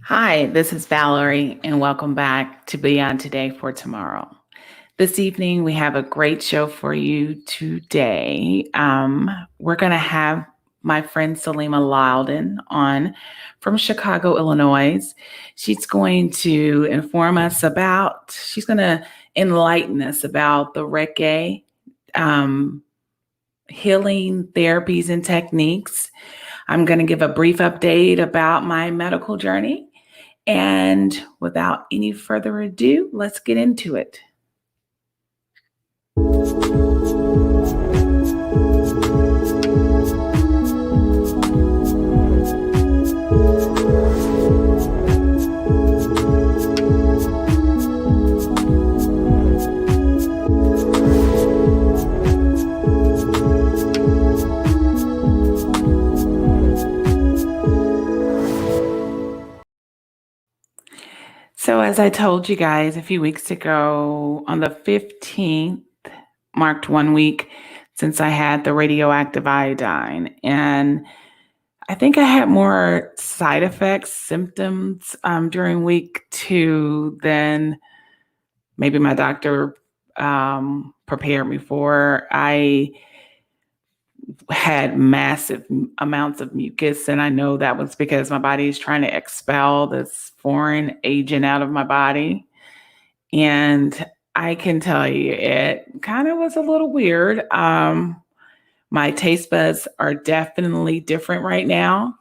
Hi, this is Valerie, and welcome back to Beyond Today for Tomorrow. This evening, we have a great show for you today. We're going to have my friend Saleemah Loudon on from Chicago, Illinois. She's going to she's going to enlighten us about the Reiki healing therapies and techniques. I'm going to give a brief update about my medical journey. And without any further ado, let's get into it. So, as I told you guys a few weeks ago, on the 15th, marked 1 week since I had the radioactive iodine. And I think I had more side effects, symptoms during week 2 than maybe my doctor prepared me for. I had massive amounts of mucus, and I know that was because my body is trying to expel this foreign agent out of my body. And I can tell you, it kind of was a little weird. My taste buds are definitely different right now.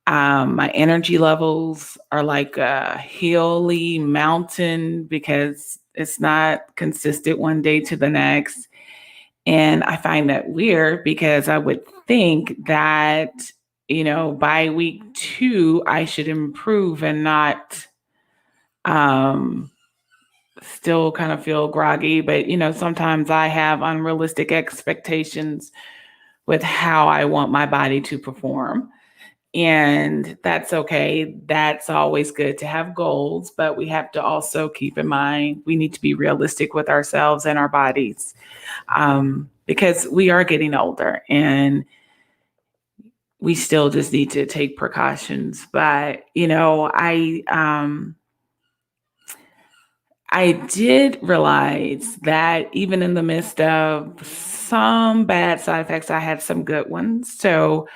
My energy levels are like a hilly mountain because it's not consistent one day to the next. And I find that weird because I would think that, by week 2, I should improve and not still kind of feel groggy. But, sometimes I have unrealistic expectations with how I want my body to perform. And that's okay. That's always good to have goals, but we have to also keep in mind we need to be realistic with ourselves and our bodies, because we are getting older and we still just need to take precautions. But I did realize that even in the midst of some bad side effects, I had some good ones. So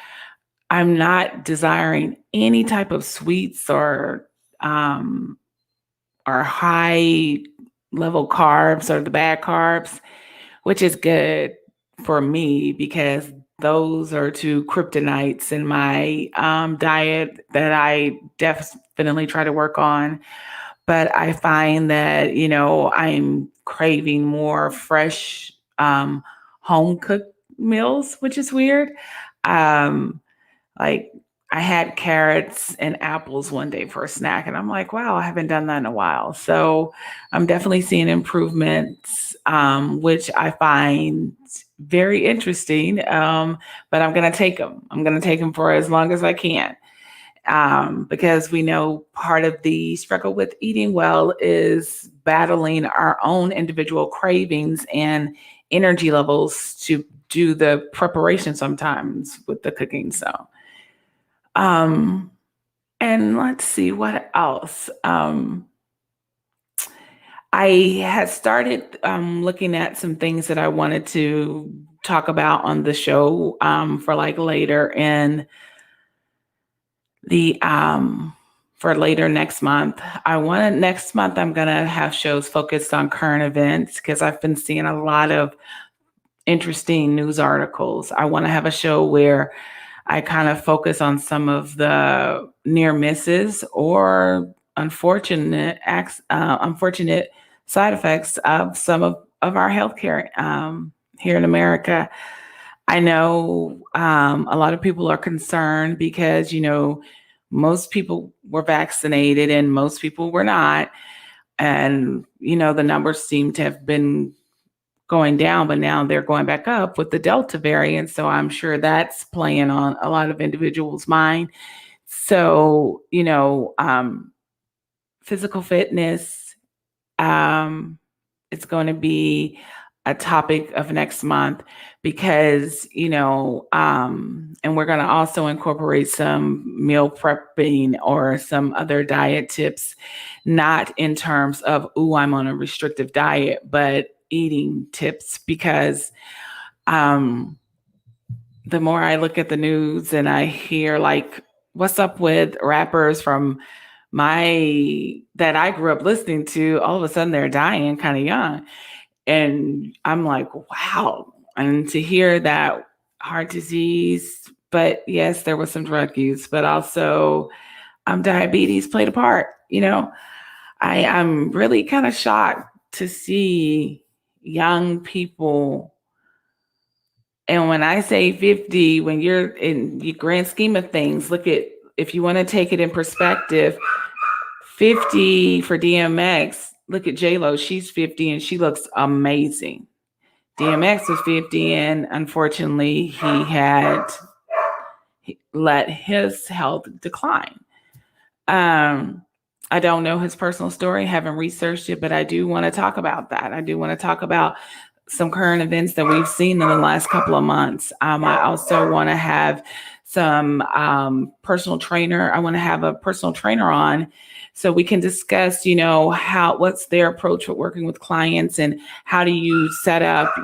I'm not desiring any type of sweets or high level carbs or the bad carbs, which is good for me because those are two kryptonites in my diet that I definitely try to work on. But I find that, I'm craving more fresh home cooked meals, which is weird. Like I had carrots and apples one day for a snack, and I'm like, wow, I haven't done that in a while. So I'm definitely seeing improvements, which I find very interesting. But I'm going to take them. I'm going to take them for as long as I can. Because we know part of the struggle with eating well is battling our own individual cravings and energy levels to do the preparation sometimes with the cooking. So, and let's see what else. I had started looking at some things that I wanted to talk about on the show for like later in the for later next month. Next month I'm gonna have shows focused on current events because I've been seeing a lot of interesting news articles. I want to have a show where I kind of focus on some of the near misses or unfortunate side effects of some of our healthcare here in America. I know a lot of people are concerned because, most people were vaccinated and most people were not. And, the numbers seem to have been going down, but now they're going back up with the Delta variant. So I'm sure that's playing on a lot of individuals' mind. So, physical fitness, it's going to be a topic of next month because, and we're going to also incorporate some meal prepping or some other diet tips, not in terms of, I'm on a restrictive diet, but eating tips because the more I look at the news and I hear like, what's up with rappers from that I grew up listening to, all of a sudden they're dying kind of young. And I'm like, wow. And to hear that heart disease, but yes, there was some drug use, but also diabetes played a part. I'm really kind of shocked to see young people. And when I say 50, when you're in the grand scheme of things, look at, if you want to take it in perspective, 50 for DMX, look at J-Lo, she's 50 and she looks amazing. DMX was 50 and unfortunately he let his health decline. I don't know his personal story, haven't researched it, but I do want to talk about that. I do want to talk about some current events that we've seen in the last couple of months. I also want to have some personal trainer. I want to have a personal trainer on so we can discuss, what's their approach with working with clients and how do you set up,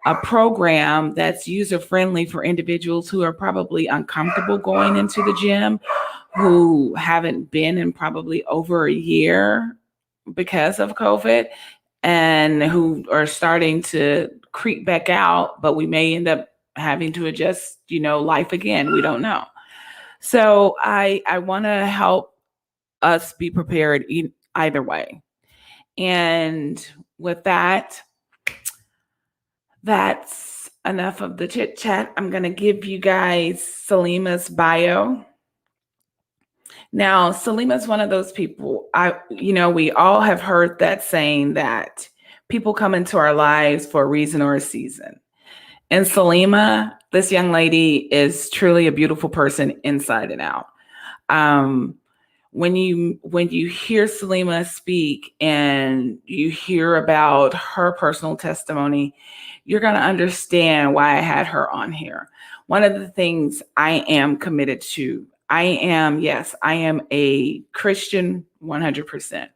a program that's user-friendly for individuals who are probably uncomfortable going into the gym, who haven't been in probably over a year because of COVID, and who are starting to creep back out, but we may end up having to adjust, life again. We don't know. So I want to help us be prepared either way. And with that, that's enough of the chit chat. I'm going to give you guys Saleemah's bio. Now, Saleemah's one of those people, we all have heard that saying that people come into our lives for a reason or a season. And Saleemah, this young lady, is truly a beautiful person inside and out. When you hear Saleemah speak and you hear about her personal testimony, you're going to understand why I had her on here. One of the things I am committed to, I am a Christian 100%.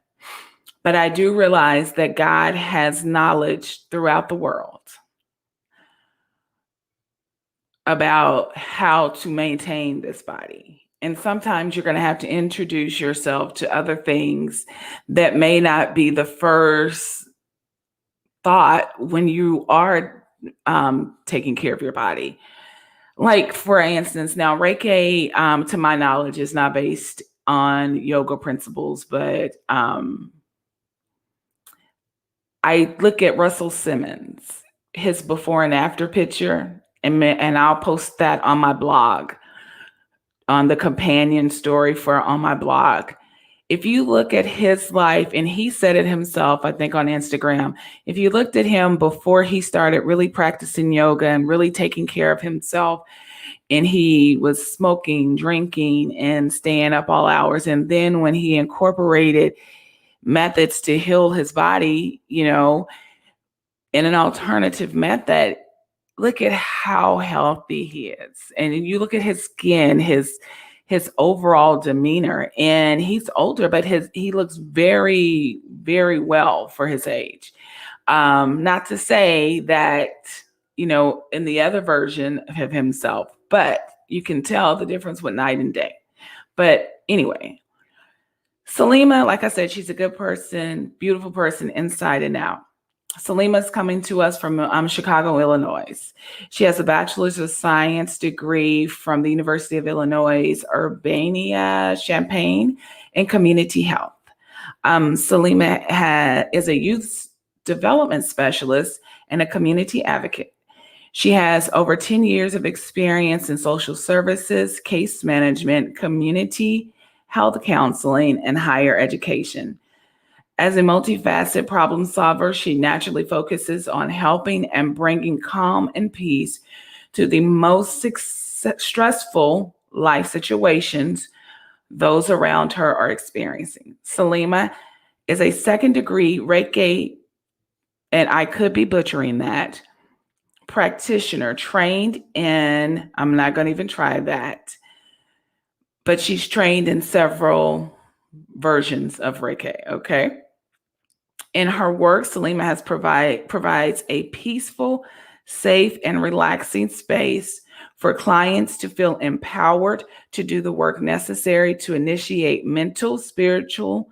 But I do realize that God has knowledge throughout the world about how to maintain this body. And sometimes you're going to have to introduce yourself to other things that may not be the first thought when you are taking care of your body. Like, for instance, now Reiki, to my knowledge, is not based on yoga principles, but I look at Russell Simmons, his before and after picture, and I'll post that on my blog, on the companion story on my blog. If you look at his life, and he said it himself, I think on Instagram, if you looked at him before he started really practicing yoga and really taking care of himself, and he was smoking, drinking, and staying up all hours. And then when he incorporated methods to heal his body, in an alternative method, look at how healthy he is. And you look at his skin, his overall demeanor, and he's older, but he looks very, very well for his age. Not to say that, in the other version of himself, but you can tell the difference with night and day. But anyway, Saleemah, like I said, she's a good person, beautiful person inside and out. Saleemah's coming to us from Chicago, Illinois. She has a Bachelor's of Science degree from the University of Illinois, Urbana-Champaign in community health. Saleemah is a youth development specialist and a community advocate. She has over 10 years of experience in social services, case management, community health counseling, and higher education. As a multifaceted problem solver, she naturally focuses on helping and bringing calm and peace to the most stressful life situations those around her are experiencing. Saleemah is a second-degree Reiki and I could be butchering that, practitioner trained in, I'm not going to even try that, but she's trained in several versions of Reiki. Okay. In her work, Saleemah has provides a peaceful, safe, and relaxing space for clients to feel empowered to do the work necessary to initiate mental, spiritual,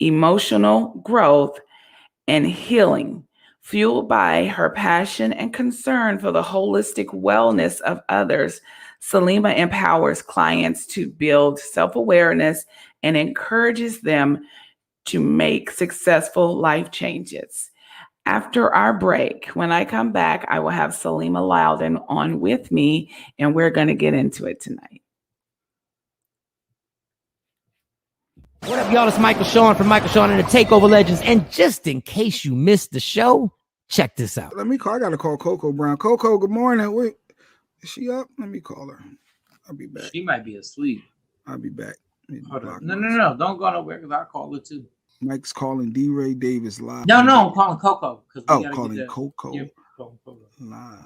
emotional growth and healing. Fueled by her passion and concern for the holistic wellness of others, Saleemah empowers clients to build self awareness and encourages them to make successful life changes. After our break, when I come back, I will have Saleemah Loudon on with me, and we're going to get into it tonight. What up, y'all? It's Michael Sean from Michael Sean and the Takeover Legends. And just in case you missed the show, check this out. Let me call. I got to call Coco Brown. Coco, good morning. Wait, is she up? Let me call her. I'll be back. She might be asleep. I'll be back. No. Don't go nowhere because I'll call her too. Mike's calling D. Ray Davis live. No, I'm calling Coco. Calling Coco. Yeah, live.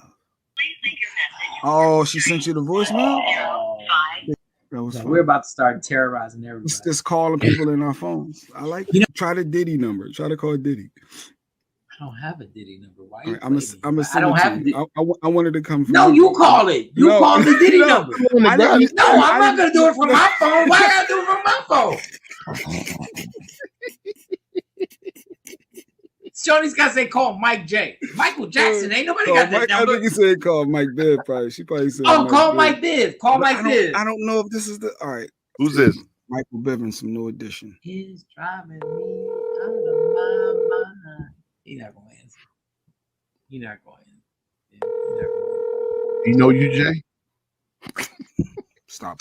Oh, she sent you the voicemail? That was fun. We're about to start terrorizing everybody. It's just calling people in our phones. I like it. Try the Diddy number. Try to call Diddy. I don't have a Diddy number. Why? Right, I'm a I don't have it. I wanted to come from No, you call it. You call the Diddy number. I'm not going to do it from my phone. Why I got to do it from my phone? Shorty's got to say call Mike J. Michael Jackson. Ain't nobody got that number. I think he said call Mike Biv. Probably. She probably said. Call Mike Biv. Call Mike Biv. I don't know if this is the. All right. Who's this? Michael Bivens, some new edition. He's driving me out of my mind. He's not going to answer. You're not going to. You know you, Jay? Stop.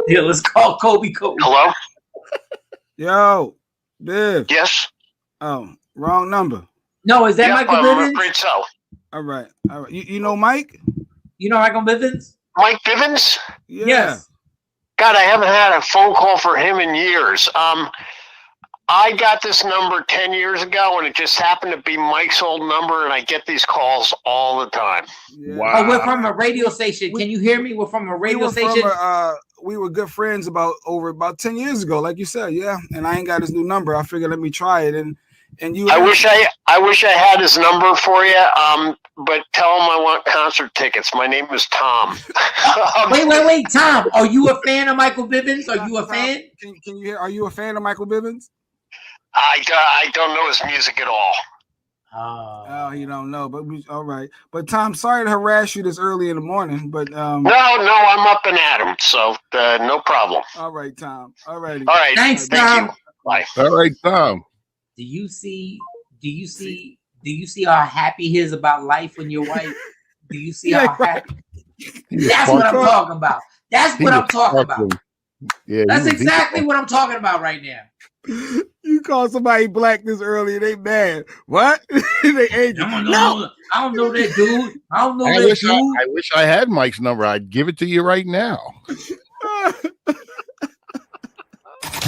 Yeah, let's call Kobe. Hello? Yo, Biv. Yes? Oh, wrong number. No, is that Michael Bivens? I'm afraid so. All right. You know Mike? You know Michael Bivens? Mike Bivens? Yeah. Yes. God, I haven't had a phone call for him in years. I got this number 10 years ago, and it just happened to be Mike's old number, and I get these calls all the time. Yeah. Wow. Oh, we're from a radio station. Can you hear me? We're from a radio station. We were good friends about 10 years ago, like you said, yeah. And I ain't got his new number. I figured let me try it. And you. I wish I had his number for you. But tell him I want concert tickets. My name is Tom. Wait, Tom. Are you a fan of Michael Bivens? Are you a fan? Can you hear? Are you a fan of Michael Bivens? I don't know his music at all. Oh, you don't know, but all right. But Tom, sorry to harass you this early in the morning, but No, I'm up and at him, so no problem. All right, Tom. All right. All right. Thanks, Thank Tom. you. Bye. All right, Tom. Do you see how happy he is about life when you're white? Do you see how happy? That's what I'm talking about. That's what I'm talking about. Yeah, that's exactly what I'm talking about right now. You call somebody black this early and they mad. What? They angry. No, I don't know that dude. I wish I had Mike's number. I'd give it to you right now.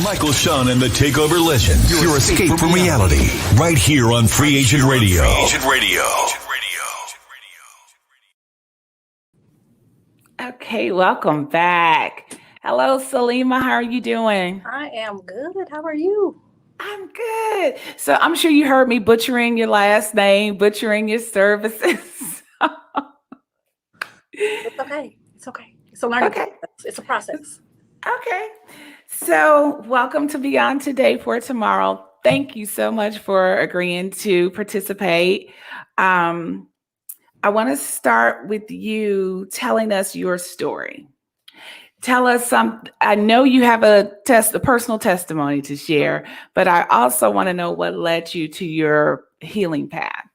Michael Sean and the Takeover Legends. Your escape from reality. Right here on Free Agent Radio. Okay, welcome back. Hello, Saleemah. How are you doing? I am good. How are you? I'm good. So I'm sure you heard me butchering your last name, butchering your services. It's okay. It's a learning process. It's a process. Okay. So welcome to Beyond Today for Tomorrow. Thank you so much for agreeing to participate. I want to start with you telling us your story. Tell us something. I know you have a personal testimony to share, but I also want to know what led you to your healing path.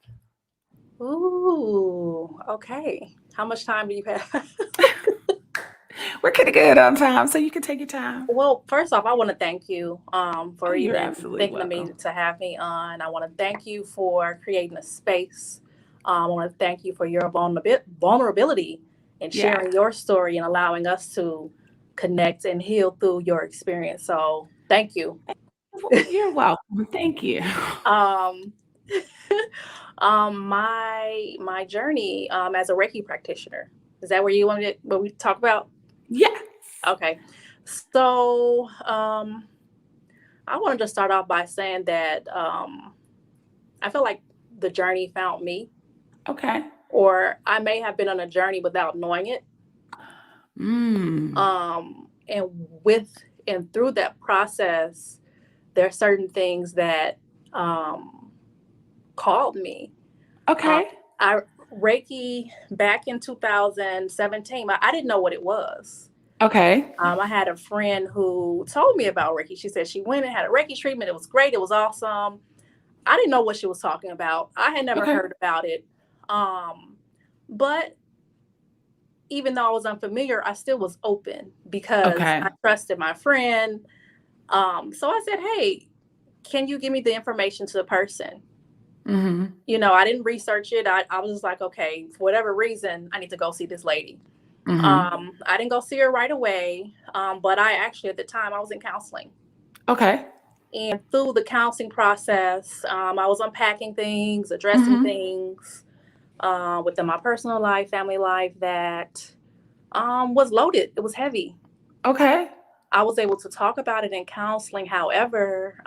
Ooh, okay. How much time do you have? We're pretty good on time, so you can take your time. Well, first off, I want to thank you for You're even absolutely thinking of me welcome. to have me on. I want to thank you for creating a space. I want to thank you for your vulnerability and sharing your story and allowing us to connect and heal through your experience. So thank you. You're welcome. Thank you. My journey as a Reiki practitioner. Is that where you want to what we talk about? Yes. Okay. So I wanted to start off by saying that I feel like the journey found me, Okay. or I may have been on a journey without knowing it. And with and through that process, there are certain things that called me. Okay. I Reiki back in 2017. I didn't know what it was. Okay. I had a friend who told me about Reiki. She said she went and had a Reiki treatment. It was great. It was awesome. I didn't know what she was talking about. I had never Okay. heard about it. But even though I was unfamiliar, I still was open because Okay. I trusted my friend. So I said, hey, can you give me the information to the person? Mm-hmm. You know, I didn't research it. I was just like, okay, for whatever reason, I need to go see this lady. Mm-hmm. I didn't go see her right away. But I actually, at the time, I was in counseling. Okay. And through the counseling process, I was unpacking things, addressing things within my personal life, family life that was loaded. It was heavy. Okay. I was able to talk about it in counseling. However,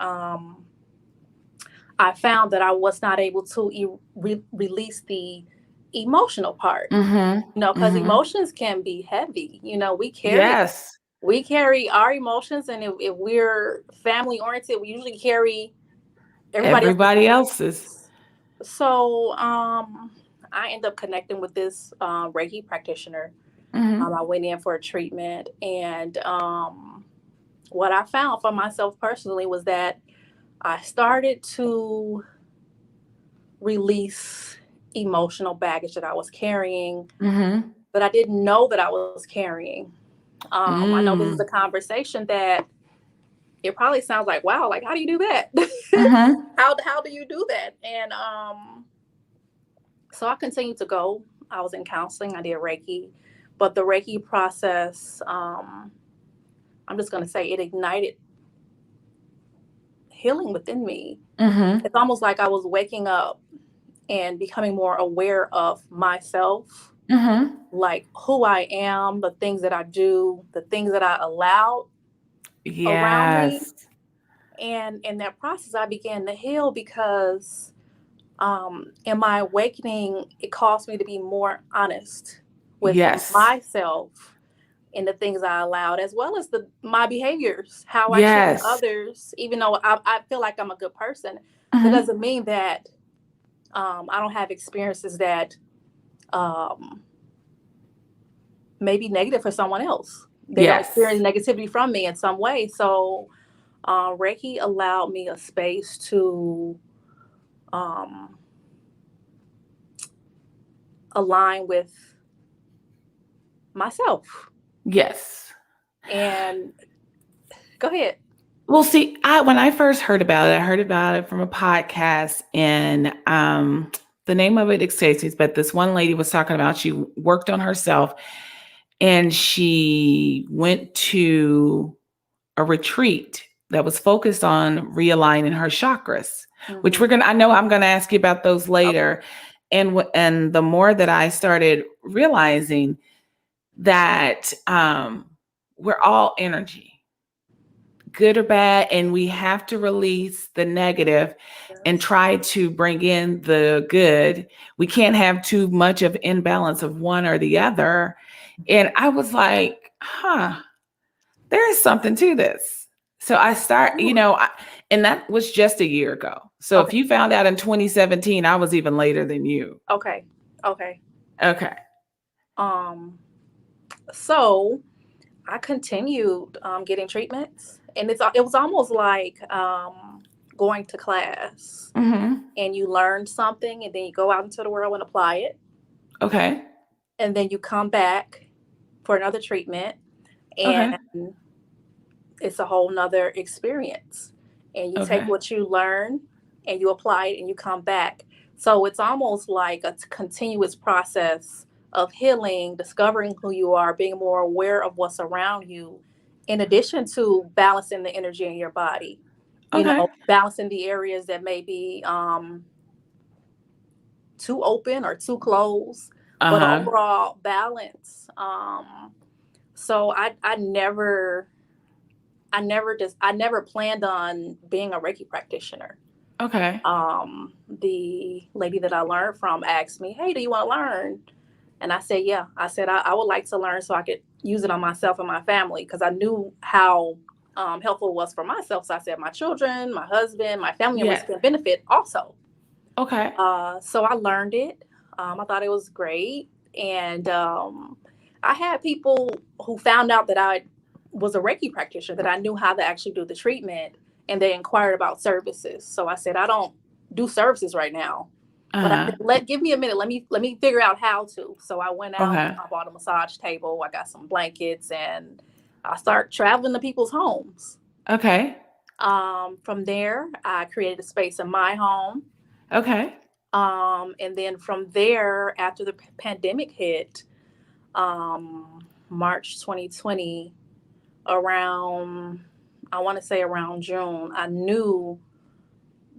I found that I was not able to release the emotional part. Mm-hmm. You know, because emotions can be heavy. You know, we carry our emotions, and if we're family oriented, we usually carry everybody else's. So I ended up connecting with this Reiki practitioner. I went in for a treatment, and what I found for myself personally was that I started to release emotional baggage that I was carrying, that I didn't know that I was carrying. I know this is a conversation that it probably sounds like, wow, like, how do you do that? How do you do that? And so I continued to go. I was in counseling. I did Reiki. But the Reiki process, I'm just going to say it ignited healing within me. It's almost like I was waking up and becoming more aware of myself, like who I am, the things that I do, the things that I allow around me. And in that process, I began to heal because in my awakening, it caused me to be more honest with myself and the things I allowed, as well as my behaviors, how I treat others. Even though I feel like I'm a good person, that doesn't mean that I don't have experiences that may be negative for someone else. They don't experience negativity from me in some way. So Reiki allowed me a space to align with myself. Yes. And go ahead. Well, see, when I first heard about it, I heard about it from a podcast, and the name of it escapes me, but this one lady was talking about she worked on herself, and she went to a retreat that was focused on realigning her chakras, which I know I'm going to ask you about those later. Okay. And the more that I started realizing that we're all energy, good or bad, and we have to release the negative and try to bring in the good. We can't have too much of imbalance of one or the other. And I was like, there is something to this. So I start, and that was just a year ago. So if you found out in 2017, I was even later than you. Okay. So I continued getting treatments, and it was almost like going to class, and you learn something, and then you go out into the world and apply it. Okay. And then you come back for another treatment, and it's a whole nother experience. And you take what you learn and you apply it, and you come back. So it's almost like a continuous process of healing, discovering who you are, being more aware of what's around you, in addition to balancing the energy in your body. You know, balancing the areas that may be too open or too closed, but Uh-huh. overall balance. So I never planned on being a Reiki practitioner. Okay. The lady that I learned from asked me, "Hey, do you want to learn?" And I said, "Yeah." I said, I would like to learn so I could use it on myself and my family, because I knew how helpful it was for myself. So I said, my children, my husband, my family members Yeah. can benefit also. Okay. So I learned it. I thought it was great. And I had people who found out that I was a Reiki practitioner, that I knew how to actually do the treatment, and they inquired about services. So I said, I don't do services right now, but I Uh-huh. said, give me a minute. Let me figure out how to. So I went out, Okay. I bought a massage table, I got some blankets, and I start traveling to people's homes. Okay. From there, I created a space in my home. Okay. And then from there, after the pandemic hit, March 2020, around, I want to say around June, I knew,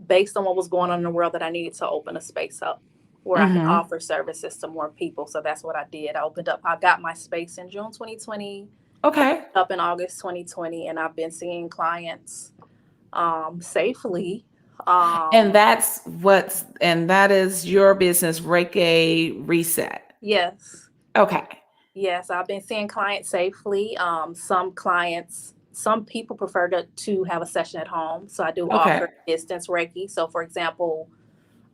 based on what was going on in the world, that I needed to open a space up where I can Mm-hmm. offer services to more people. So that's what I did. I got my space in June 2020, Okay. up in August 2020, and I've been seeing clients safely. And that is your business, Reiki Reset. Yes. Okay. Yes, I've been seeing clients safely. Some people prefer to have a session at home. So I do Okay. offer distance Reiki. So for example,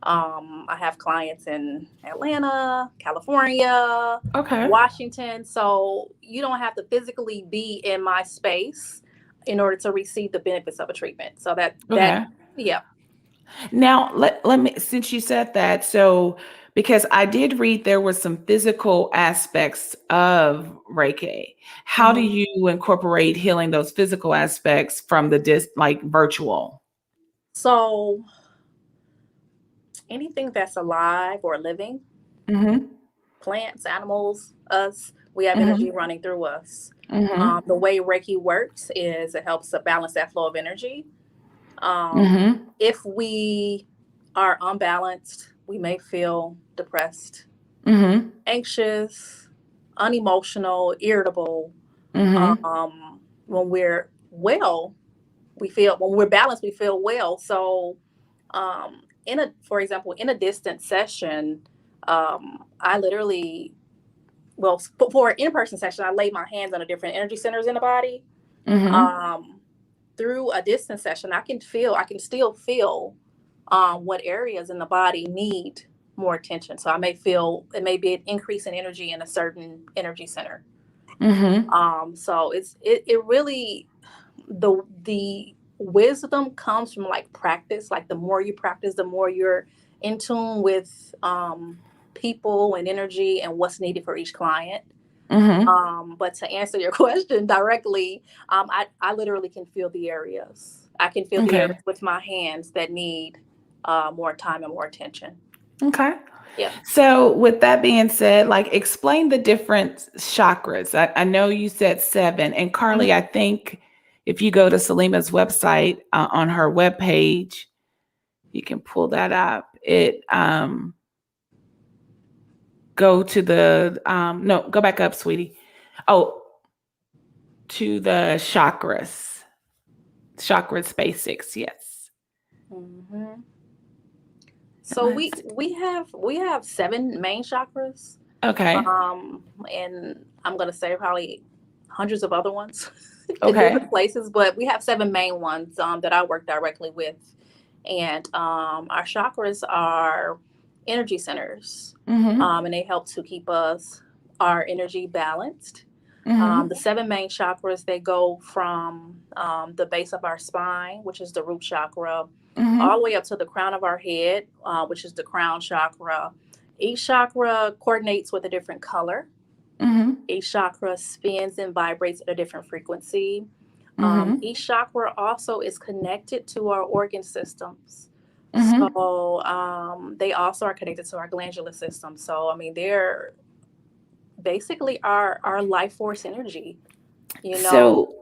I have clients in Atlanta, California, Okay. Washington. So you don't have to physically be in my space in order to receive the benefits of a treatment. So Okay. yeah. Now, let me, since you said that, so because I did read there were some physical aspects of Reiki. How do Mhm. you incorporate healing those physical aspects from the like virtual? So anything that's alive or living, Mm-hmm. plants, animals, us, we have energy Mm-hmm. running through us. Mm-hmm. The way Reiki works is it helps to balance that flow of energy. Mm-hmm. If we are unbalanced, we may feel depressed, Mm-hmm. anxious, unemotional, irritable. Mm-hmm. When we're well, when we're balanced, we feel well. So, for example, in a distance session, I literally, well, for an in-person session, I lay my hands on the different energy centers in the body. Mm-hmm. Through a distance session, I can still feel what areas in the body need more attention. So it may be an increase in energy in a certain energy center. Mm-hmm. So it really, the wisdom comes from like practice. Like the more you practice, the more you're in tune with people and energy and what's needed for each client. Mm-hmm. But to answer your question directly, I literally can feel the areas. I can feel the Okay. areas with my hands that need more time and more attention. Okay. Yeah. So with that being said, like explain the different chakras. I know you said 7. And Carly, I think if you go to Saleemah's website on her webpage, you can pull that up. Go to the no, go back up, sweetie. Oh, to the chakras. Chakras basics, yes. Mm-hmm. And So we have 7 main chakras. Okay. And I'm gonna say probably hundreds of other ones in Okay. different places, but we have 7 main ones that I work directly with. And our chakras are energy centers, Mm-hmm. and they help to keep our energy balanced. Mm-hmm. The 7 main chakras, they go from the base of our spine, which is the root chakra, Mm-hmm. all the way up to the crown of our head, which is the crown chakra. Each chakra coordinates with a different color. Mm-hmm. Each chakra spins and vibrates at a different frequency. Mm-hmm. Each chakra also is connected to our organ systems. Mm-hmm. So they also are connected to our glandular system. So, I mean, they're basically our life force energy, you know? So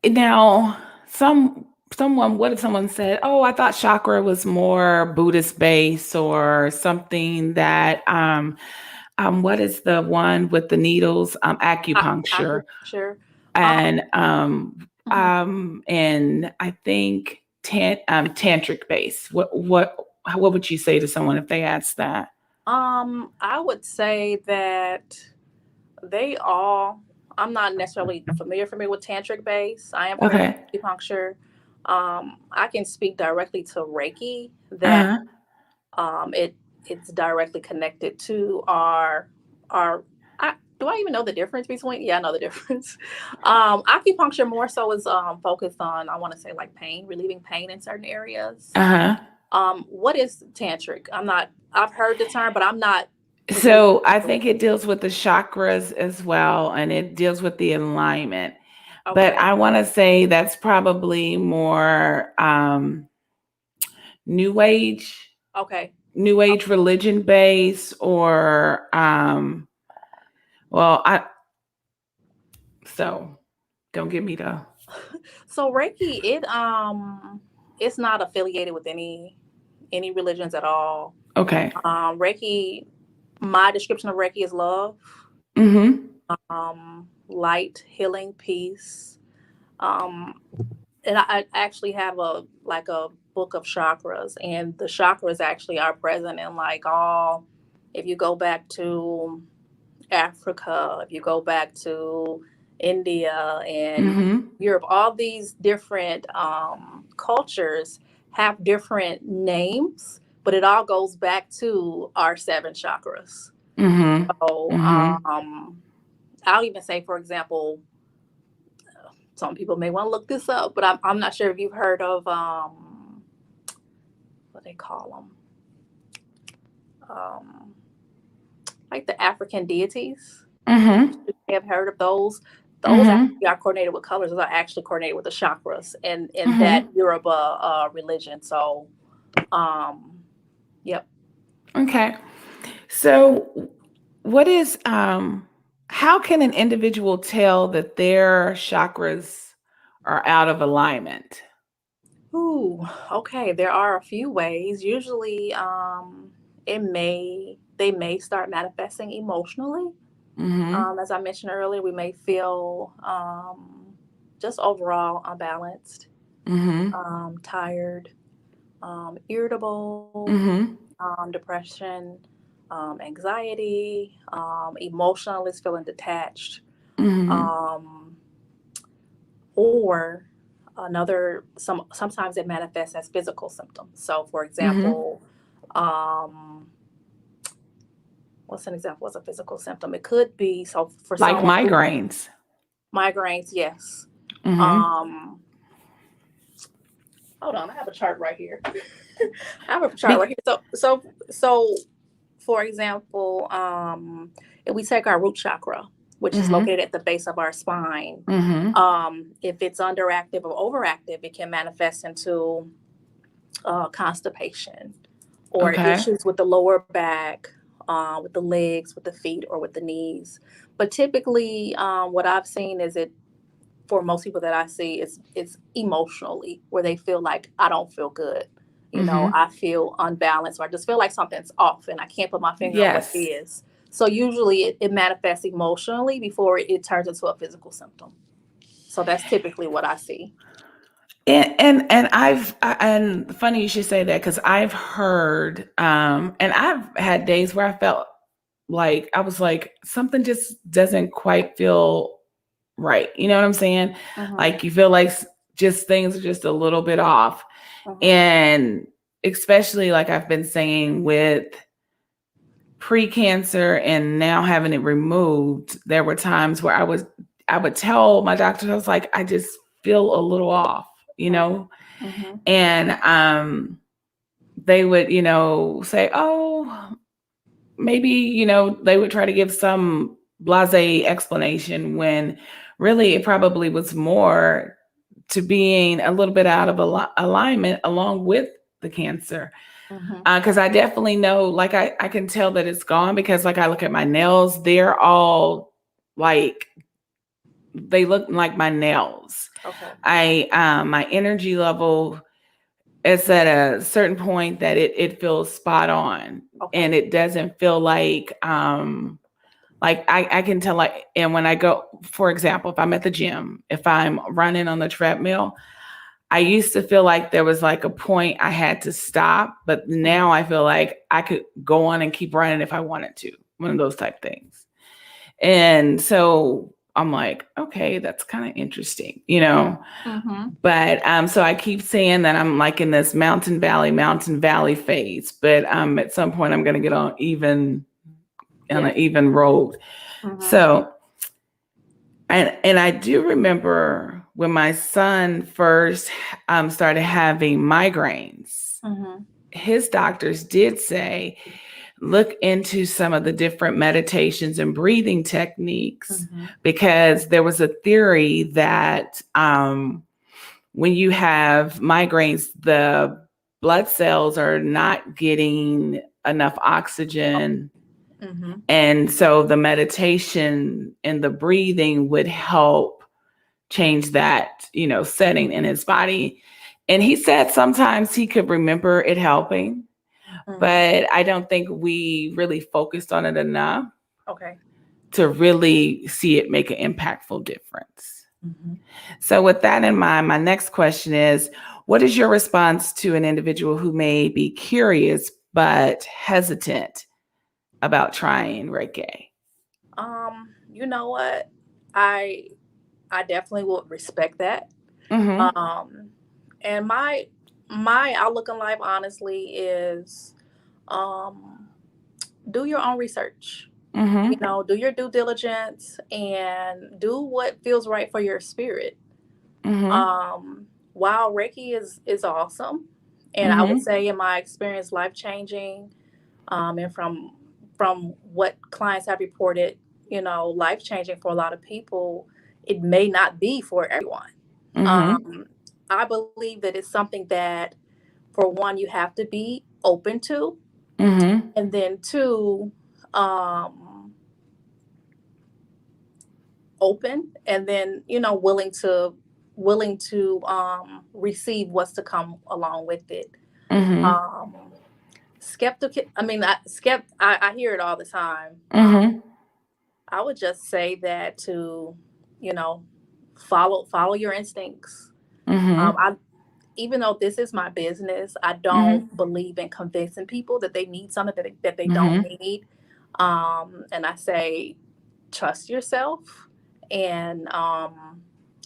now some what if someone said, "Oh, I thought chakra was more Buddhist based or something that what is the one with the needles? Acupuncture." Acupuncture. And Mhm. and I think tantric base. What would you say to someone if they asked that? I would say that they all. I'm not necessarily familiar with tantric base. I am familiar Okay. with acupuncture. I can speak directly to Reiki. That Uh-huh. it's directly connected to our. Do I even know the difference between? Yeah, I know the difference. Acupuncture more so is focused on, I want to say, like pain, relieving pain in certain areas. Uh-huh. What is tantric? I'm not. I've heard the term, but I'm not completely So I sure. think it deals with the chakras as well, and it deals with the alignment. But Okay. I want to say that's probably more new age, Okay. new age religion base, or well, so don't get me to. So Reiki, it's not affiliated with any religions at all. Okay. Reiki, my description of Reiki is love, Mm-hmm. light, healing, peace. Um, and I actually have a book of chakras, and the chakras actually are present in like all. If you go back to Africa, if you go back to India and Mm-hmm. Europe, all these different cultures have different names, but it all goes back to our seven chakras. Mm-hmm. So Mm-hmm. I'll even say, for example, some people may want to look this up, but I'm not sure if you've heard of what they call them, like the African deities. Mm-hmm. You may have heard of those. Those Mm-hmm. actually are coordinated with colors. Those are actually coordinated with the chakras and in that Mm-hmm. Yoruba religion. So, um, yep. Okay. So what is how can an individual tell that their chakras are out of alignment? Ooh, okay. There are a few ways. Usually, they may start manifesting emotionally. Mm-hmm. As I mentioned earlier, we may feel just overall unbalanced, Mm-hmm. tired, irritable, Mm-hmm. depression, anxiety, emotional is feeling detached, Mm-hmm. um, or sometimes it manifests as physical symptoms. So, for Mm-hmm. example, um, what's an example as a physical symptom? It could be so for Like someone who migraines. migraines, yes. Mm-hmm. Um, hold on, I have a chart right here. I have a chart right Be- here. So for example, if we take our root chakra, which is mm-hmm. located at the base of our spine, Mm-hmm. if it's underactive or overactive, it can manifest into constipation or Okay. issues with the lower back, with the legs, with the feet, or with the knees. But typically, what I've seen is it for most people that I see is emotionally where they feel like I don't feel good. You know, Mm-hmm. I feel unbalanced or I just feel like something's off and I can't put my finger on what it Yes. is. So usually it manifests emotionally before it turns into a physical symptom. So that's typically what I see. And and funny you should say that because I've heard and I've had days where I felt like I was like something just doesn't quite feel right. You know what I'm saying? Mm-hmm. Like you feel like just things are just a little bit off. Mm-hmm. And especially like I've been saying with pre-cancer and now having it removed, there were times where I would tell my doctor, I was like, I just feel a little off, you know? Mm-hmm. And they would, say, oh, maybe, they would try to give some blasé explanation when really it probably was more to being a little bit out of alignment along with the cancer. Mm-hmm. Because I definitely know, like I can tell that it's gone because like I look at my nails, they're all like they look like my nails. Okay. My energy level is at a certain point that it feels spot on, Okay. and it doesn't feel like I can tell, like, and when I go, for example, if I'm at the gym, if I'm running on the treadmill, I used to feel like there was like a point I had to stop, but now I feel like I could go on and keep running if I wanted to, one of those type things. And so I'm like, okay, that's kind of interesting, you know. Mm-hmm. But so I keep saying that I'm like in this mountain valley phase, but at some point I'm gonna get on an even road. Mm-hmm. So and I do remember when my son first started having migraines, Mm-hmm. his doctors did say, look into some of the different meditations and breathing techniques, Mm-hmm. because there was a theory that when you have migraines, the blood cells are not getting enough oxygen. Mm-hmm. And so the meditation and the breathing would help change that, setting in his body. And he said sometimes he could remember it helping, Mm-hmm. but I don't think we really focused on it enough Okay. to really see it make an impactful difference. Mm-hmm. So with that in mind, my next question is, what is your response to an individual who may be curious but hesitant about trying Reiki? You know what? I definitely would respect that. Mm-hmm. And my outlook in life, honestly, is do your own research. Mm-hmm. Do your due diligence and do what feels right for your spirit. Mm-hmm. While Reiki is awesome, and I would Mm-hmm. say in my experience, life changing, and from what clients have reported, life changing for a lot of people, it may not be for everyone. Mm-hmm. I believe that it's something that, for one, you have to be open to, Mm-hmm. and then two, open, and then willing to receive what's to come along with it. Mm-hmm. Um, skeptic. I mean, I hear it all the time. Mm-hmm. I would just say that to, you know, follow your instincts. Mm-hmm. I Even though this is my business, I Mm-hmm. don't believe in convincing people that they need something that they don't Mm-hmm. need. And I say, trust yourself and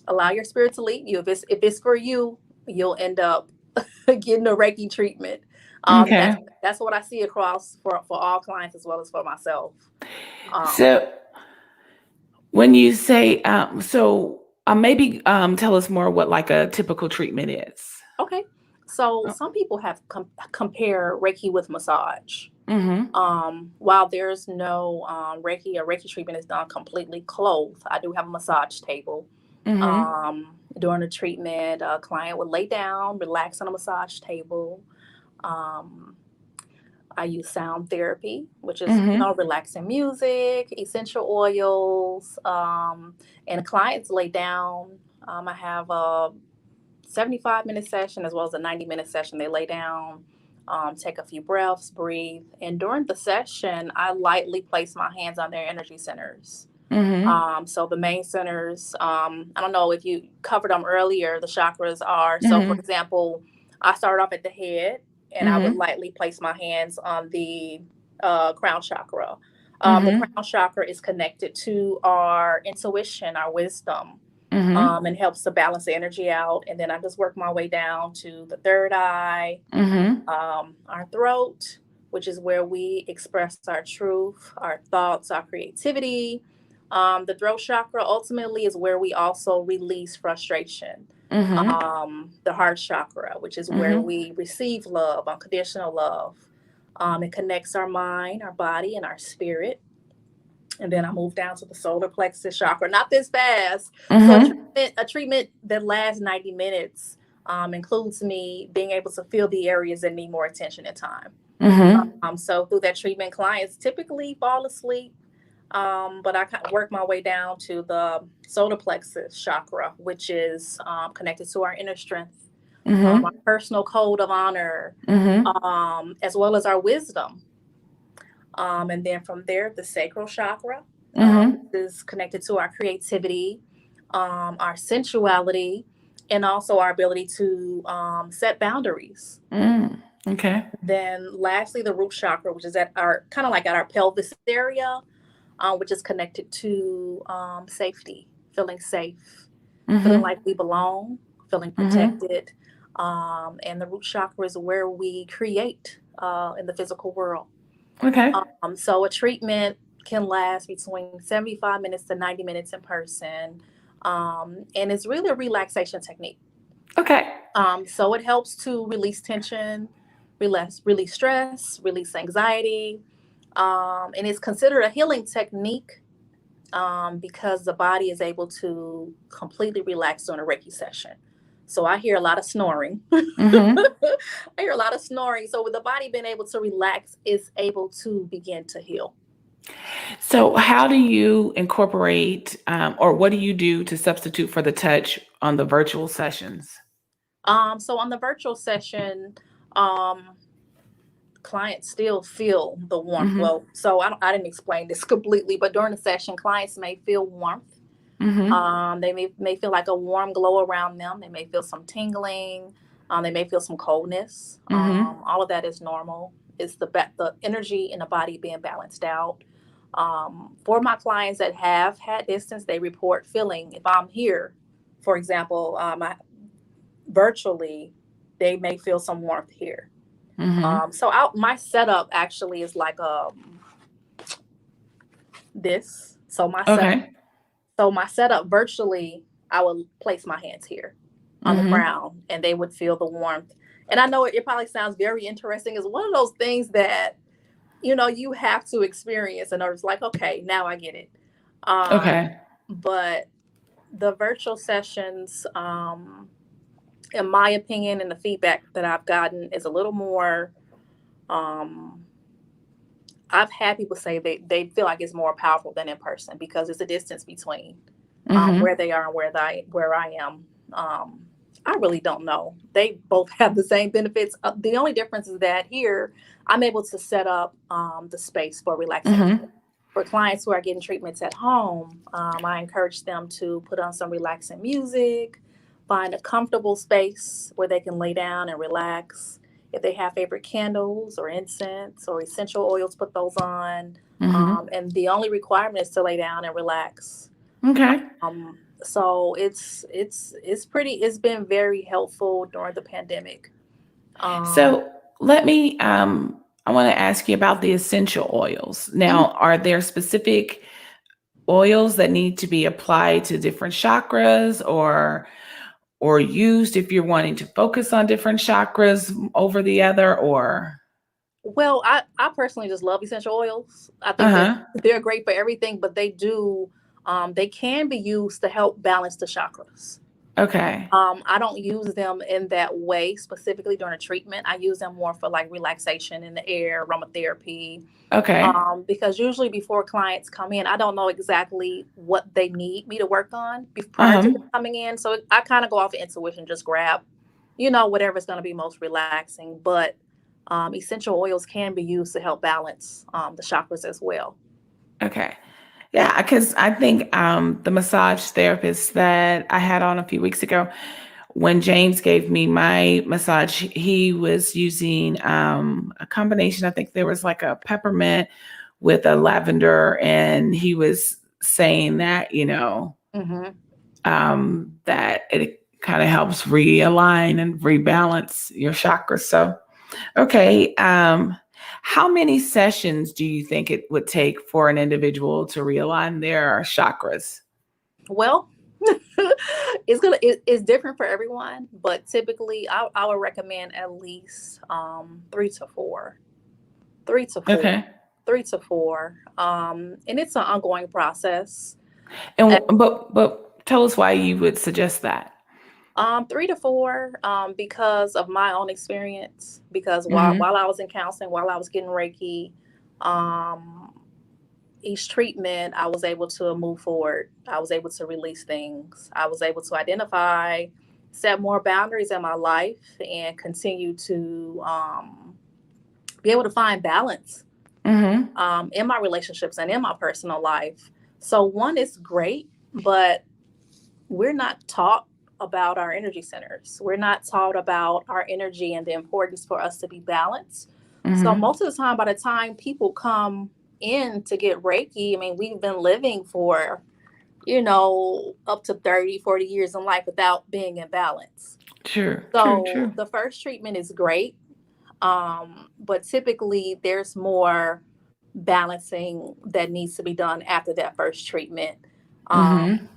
allow your spirit to lead you. If it's for you, you'll end up getting a Reiki treatment. Okay. That's what I see across for all clients as well as for myself. Um, So when you say, maybe tell us more what like a typical treatment is. okay, so some people have compare Reiki with massage. Mm-hmm. While there's no a Reiki treatment is done completely clothed. I do have a massage table. Mm-hmm. During the treatment, a client would lay down, relax on a massage table. Um, I use sound therapy, which is Mm-hmm. relaxing music, essential oils, and the clients lay down. I have a 75-minute session as well as a 90-minute session. They lay down, take a few breaths, breathe, and during the session, I lightly place my hands on their energy centers. Mm-hmm. So the main centers, I don't know if you covered them earlier, the chakras are, so for Mm-hmm. example, I started off at the head and I would Mm-hmm. lightly place my hands on the crown chakra. The Mm-hmm. crown chakra is connected to our intuition, our wisdom, Mm-hmm. and helps to balance the energy out. And then I just work my way down to the third eye, Mm-hmm. our throat, which is where we express our truth, our thoughts, our creativity. The throat chakra ultimately is where we also release frustration. Mm-hmm. The heart chakra, which is where Mm-hmm. we receive love, unconditional love. It connects our mind, our body, and our spirit. And then I move down to the solar plexus chakra. Not this fast. So Mm-hmm. a treatment that lasts 90 minutes includes me being able to feel the areas that need more attention and time. Mm-hmm. So through that treatment, clients typically fall asleep. But I kind of work my way down to the solar plexus chakra, which is connected to our inner strength, Mm-hmm. our personal code of honor, Mm-hmm. as well as our wisdom. And then from there, the sacral chakra Mm-hmm. is connected to our creativity, our sensuality, and also our ability to set boundaries. Okay. Then lastly, the root chakra, which is at our kind of like at our pelvis area, which is connected to safety, feeling safe, feeling like we belong, feeling protected. And the root chakra is where we create in the physical world. Okay. So a treatment can last between 75 minutes to 90 minutes in person. And it's really a relaxation technique. Okay. So it helps to release tension, release stress, release anxiety. And it's considered a healing technique because the body is able to completely relax during a Reiki session. So I hear a lot of snoring. Mm-hmm. I hear a lot of snoring. So with the body being able to relax, it's able to begin to heal. So how do you incorporate, or what do you do to substitute for the touch on the virtual sessions? So on the virtual session, clients still feel the warmth. Well, so I didn't explain this completely, but during the session, clients may feel warmth. They may feel like a warm glow around them. They may feel some tingling. They may feel some coldness. All of that is normal. It's the energy in the body being balanced out. For my clients that have had distance, they report feeling, if I'm here, for example, virtually, they may feel some warmth here. So my setup actually is like this. So my setup virtually, I would place my hands here on the ground, and they would feel the warmth. And I know it probably sounds very interesting. It's one of those things that you have to experience, and it's like, okay, now I get it. Okay. But the virtual sessions, in my opinion, and the feedback that I've gotten is a little more. I've had people say they feel like it's more powerful than in person because there's a distance between where they are and where I am. I really don't know. They both have the same benefits. The only difference is that here I'm able to set up the space for relaxation. For clients who are getting treatments at home, I encourage them to put on some relaxing music, find a comfortable space where they can lay down and relax. If they have favorite candles or incense or essential oils, put those on. And the only requirement is to lay down and relax. Okay. So it's been very helpful during the pandemic. So let me, I want to ask you about the essential oils. Now, are there specific oils that need to be applied to different chakras or used if you're wanting to focus on different chakras over the other, or? Well, I personally just love essential oils. I think they're great for everything, but they can be used to help balance the chakras. Okay. I don't use them in that way specifically during a treatment. I use them more for like relaxation in the air, aromatherapy. Okay. Because usually before clients come in, I don't know exactly what they need me to work on prior to them coming in. So I kind of go off of intuition, just grab, whatever's going to be most relaxing. But essential oils can be used to help balance the chakras as well. Okay. Yeah, because I think the massage therapist that I had on a few weeks ago, when James gave me my massage, he was using a combination. I think there was like a peppermint with a lavender, and he was saying that, that it kind of helps realign and rebalance your chakras. So, okay. How many sessions do you think it would take for an individual to realign their chakras? Well, it's different for everyone, but typically I would recommend at least 3 to 4. 3 to 4. Okay. 3 to 4. And it's an ongoing process. And but tell us why you would suggest that. 3 to 4, because of my own experience. Because while I was in counseling, while I was getting Reiki, each treatment, I was able to move forward. I was able to release things. I was able to identify, set more boundaries in my life, and continue to be able to find balance in my relationships and in my personal life. So one is great, but we're not taught about our energy centers. We're not taught about our energy and the importance for us to be balanced. So most of the time, by the time people come in to get Reiki, I mean, we've been living for, up to 30, 40 years in life without being in balance. True. So the first treatment is great. But typically there's more balancing that needs to be done after that first treatment. And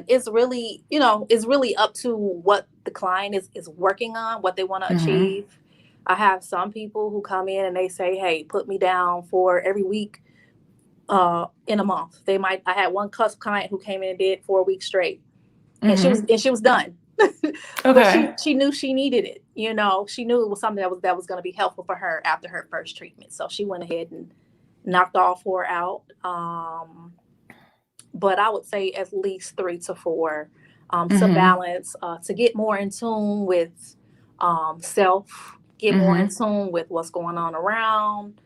it's really, it's really up to what the client is working on, what they want to achieve. I have some people who come in and they say, hey, put me down for every week in a month. I had one client who came in and did 4 weeks straight, and she was done. But she knew she needed it. She knew it was something that was going to be helpful for her after her first treatment. So she went ahead and knocked all 4 out. But I would say at least 3 to 4 to balance, to get more in tune with self, get more in tune with what's going on around.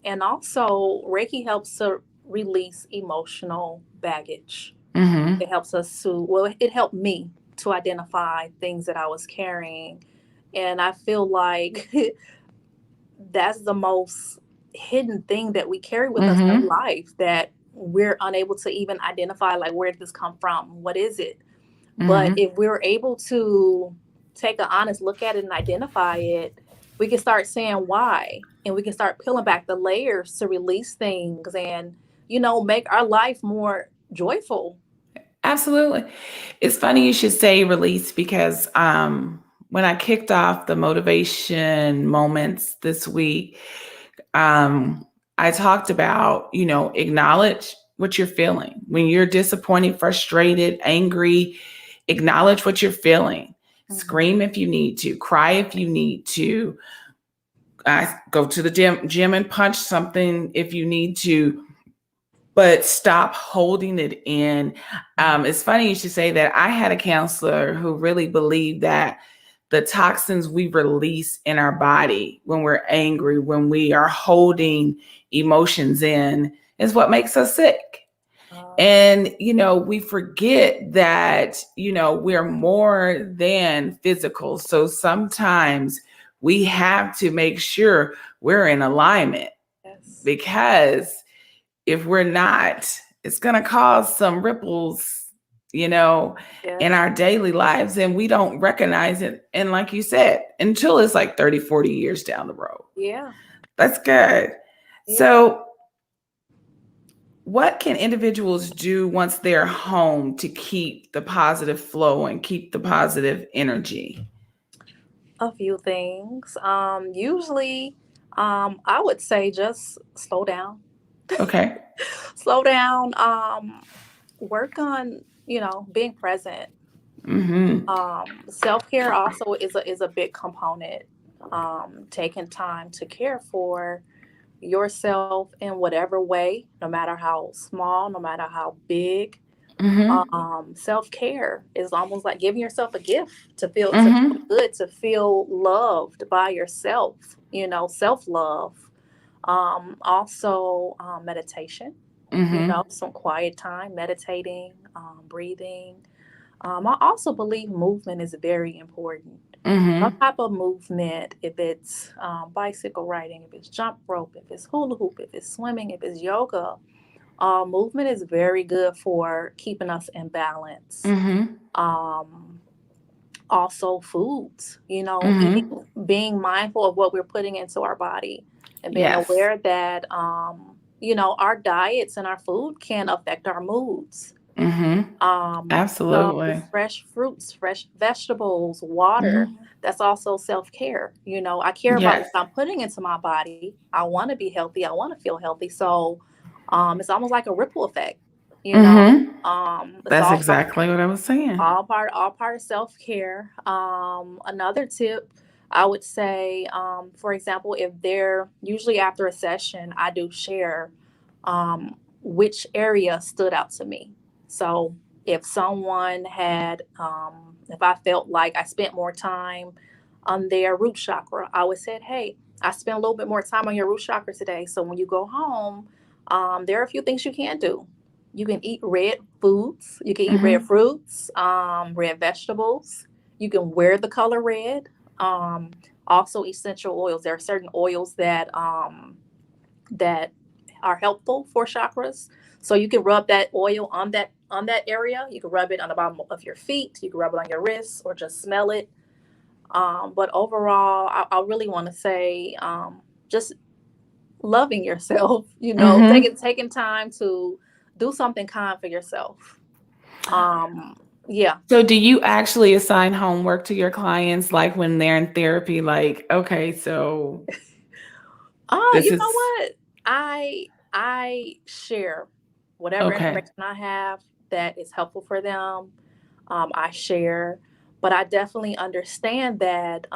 And also Reiki helps to release emotional baggage. It helps us it helped me to identify things that I was carrying. And I feel like that's the most hidden thing that we carry with us in life, that we're unable to even identify, like, where did this come from? What is it? But if we're able to take an honest look at it and identify it, we can start saying why, and we can start peeling back the layers to release things and, make our life more joyful. Absolutely. It's funny you should say release, because when I kicked off the motivation moments this week, I talked about, acknowledge what you're feeling. When you're disappointed, frustrated, angry, acknowledge what you're feeling. Scream if you need to, cry if you need to, go to the gym and punch something if you need to, but stop holding it in. It's funny you should say that. I had a counselor who really believed that the toxins we release in our body when we're angry, when we are holding emotions in, is what makes us sick. And, we forget that, we're more than physical. So sometimes we have to make sure we're in alignment, because if we're not, it's going to cause some ripples, in our daily lives, and we don't recognize it. And like you said, until it's like 30, 40 years down the road. Yeah. That's good. Yeah. So what can individuals do once they're home to keep the positive flow and keep the positive energy? A few things. Usually, I would say just slow down. Okay. Slow down. Work on, being present. Self-care also is a big component. Taking time to care for yourself in whatever way, no matter how small, no matter how big. Self-care is almost like giving yourself a gift to feel good, to feel loved by yourself, self-love. Also meditation, some quiet time, meditating, breathing. I also believe movement is very important. Some type of movement, if it's bicycle riding, if it's jump rope, if it's hula hoop, if it's swimming, if it's yoga. Movement is very good for keeping us in balance. Also foods, being mindful of what we're putting into our body, and being aware that, our diets and our food can affect our moods. Absolutely. So fresh fruits, fresh vegetables, water, that's also self-care. I care about what I'm putting into my body. I want to be healthy. I want to feel healthy. So it's almost like a ripple effect, That's exactly what I was saying. All part of self-care. Another tip, I would say, for example, if they're usually after a session, I do share which area stood out to me. So if someone had, if I felt like I spent more time on their root chakra, I would say, hey, I spent a little bit more time on your root chakra today. So when you go home, there are a few things you can do. You can eat red foods. You can eat red fruits, red vegetables. You can wear the color red. Also essential oils. There are certain oils that that are helpful for chakras. So you can rub that oil on that area. You can rub it on the bottom of your feet. You can rub it on your wrists or just smell it. But overall, I really want to say just loving yourself. You know, taking time to do something kind for yourself. Yeah. So do you actually assign homework to your clients, like when they're in therapy, like, okay, so you know what? I share whatever information I have that is helpful for them. I share, but I definitely understand that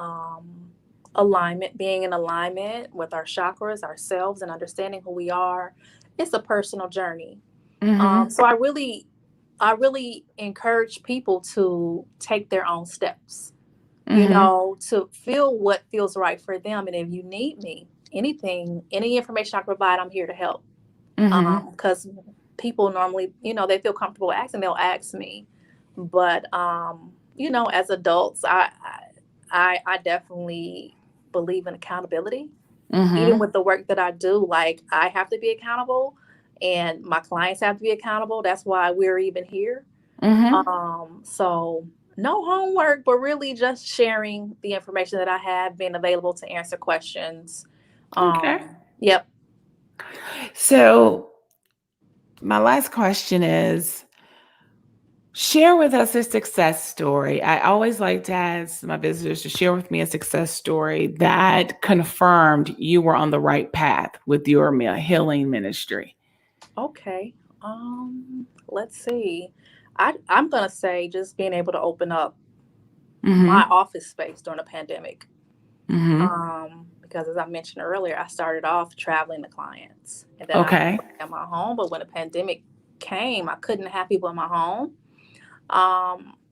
alignment, being in alignment with our chakras, ourselves, and understanding who we are, it's a personal journey. So I really encourage people to take their own steps, you know, to feel what feels right for them. And if you need me, anything, any information I provide, I'm here to help. Because people normally, you know, they feel comfortable asking, they'll ask me. But, you know, as adults, I definitely believe in accountability. Even with the work that I do, like I have to be accountable and my clients have to be accountable. That's why we're even here. So no homework, but really just sharing the information that I have, being available to answer questions. Yep. So my last question is, share with us a success story. I always like to ask my visitors to share with me a success story that confirmed you were on the right path with your healing ministry. Okay. Let's see. I'm gonna say just being able to open up my office space during the pandemic. Because as I mentioned earlier, I started off traveling to clients, and then I was at my home. But when the pandemic came, I couldn't have people in my home.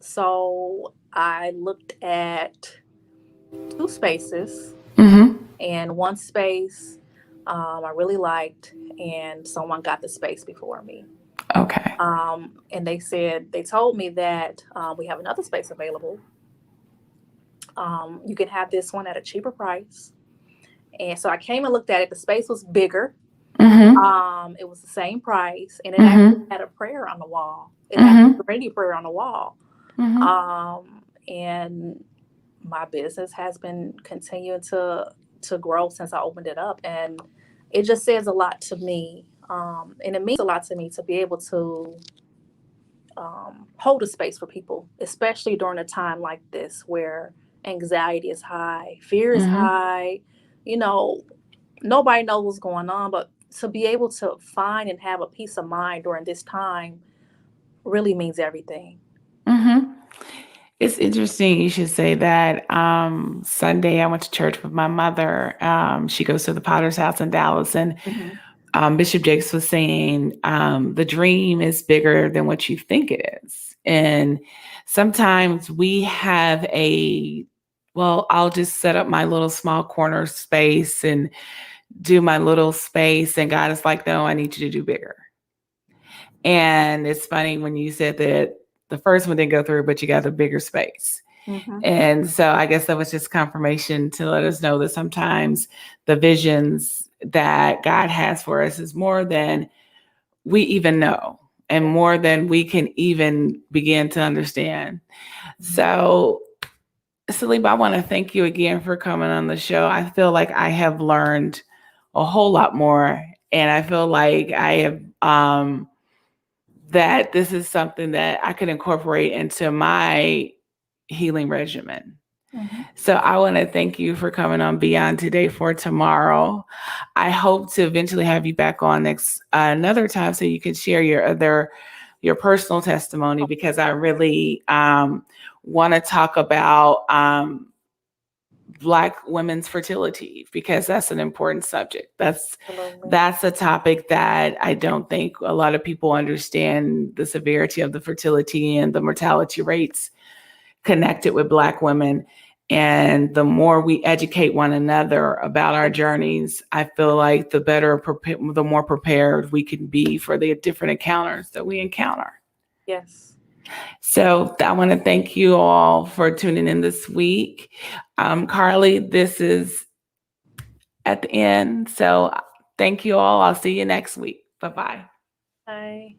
So I looked at 2 spaces, and one space I really liked, and someone got the space before me. And they told me that we have another space available. You can have this one at a cheaper price. And so I came and looked at it. The space was bigger. It was the same price, and it actually had a prayer on the wall. It had a Serenity prayer on the wall. And my business has been continuing to grow since I opened it up, and it just says a lot to me. And it means a lot to me to be able to hold a space for people, especially during a time like this where anxiety is high, fear is high. You know, nobody knows what's going on, but to be able to find and have a peace of mind during this time really means everything. It's interesting you should say that. Sunday, I went to church with my mother. She goes to the Potter's House in Dallas, and Bishop Jakes was saying the dream is bigger than what you think it is. And sometimes we have I'll just set up my little small corner space and do my little space. And God is like, no, I need you to do bigger. And it's funny when you said that the first one didn't go through, but you got the bigger space. And so I guess that was just confirmation to let us know that sometimes the visions that God has for us is more than we even know and more than we can even begin to understand. So, Saleemah, I want to thank you again for coming on the show. I feel like I have learned a whole lot more, and I feel like I have that this is something that I could incorporate into my healing regimen. So I want to thank you for coming on Beyond Today for Tomorrow. I hope to eventually have you back on another time so you can share your personal testimony, because I really want to talk about Black women's fertility, because that's an important subject. Absolutely. That's a topic that I don't think a lot of people understand, the severity of the fertility and the mortality rates connected with Black women. And the more we educate one another about our journeys, I feel like the more prepared we can be for the different encounters that we encounter. Yes. So I want to thank you all for tuning in this week. Carly, this is at the end. So thank you all. I'll see you next week. Bye-bye. Bye.